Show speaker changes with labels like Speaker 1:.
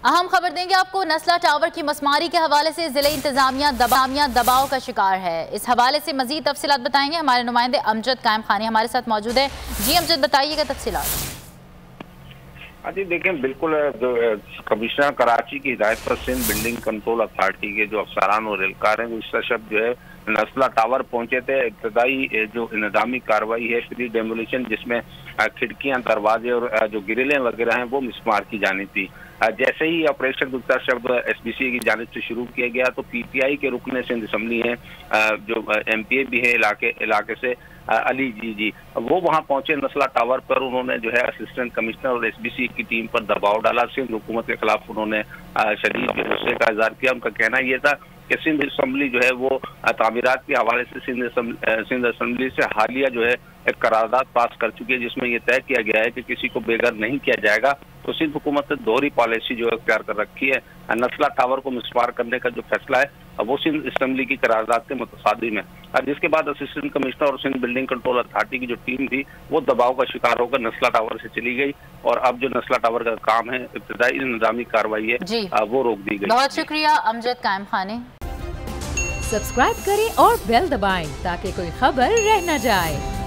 Speaker 1: अहम खबर देंगे आपको। नस्ला टावर की मसमारी के हवाले से जिले इंतजामिया दबाव का शिकार है। इस हवाले से मजीद तफसीलात बताएंगे हमारे नुमाइंदे अमजद कायम खानी हमारे साथ मौजूद है। जी अमजद, बताइएगा तफसीलात।
Speaker 2: हाँ जी, देखें बिल्कुल जो कमिश्नर कराची की हिदायत पर सिंध बिल्डिंग कंट्रोल अथॉरिटी के जो अफसरान और एहलकार हैं वो इस शब्द जो है नस्ला टावर पहुंचे थे। इब्तदाई जो इंतजामी कार्रवाई है प्री डेमोलिशन, जिसमें खिड़कियां, दरवाजे और जो ग्रिलें वगैरह हैं वो मिसमार की जानी थी। जैसे ही ऑपरेशन गुप्ता शब्द SBC की जानिब से शुरू किया गया तो PTI के रुकने सिंध असम्बली हैं, जो MPA भी है इलाके से, अली जी वो वहां पहुंचे नस्ला टावर पर। उन्होंने जो है असिस्टेंट कमिश्नर और SBC की टीम पर दबाव डाला। सिंध हुकूमत के खिलाफ उन्होंने शदीद गुस्से का इजहार किया। उनका कहना यह था कि सिंध असम्बली जो है वो तामीरात के हवाले से सिंध असम्बली से हालिया जो है एक करारदाद पास कर चुकी है, जिसमें यह तय किया गया है कि किसी को बेघर नहीं किया जाएगा। तो सिंध हुकूमत ने दोहरी पॉलिसी जो है अख्तियार कर रखी है। नस्ला टावर को मिसमार करने का जो फैसला है वो सिंध असम्बली की करारदाद के मुतसादिम है, जिसके बाद असिस्टेंट कमिश्नर और सिंध बिल्डिंग कंट्रोल अथॉरिटी की जो टीम थी वो दबाव का शिकार होकर नस्ला टावर से चली गई और अब जो नस्ला टावर का काम है, इब्तदाई निजामी कार्रवाई है, वो रोक दी गई।
Speaker 1: बहुत शुक्रिया अमजद कायम खानी।
Speaker 3: सब्सक्राइब करें और बेल दबाएं ताकि कोई खबर रह न जाए।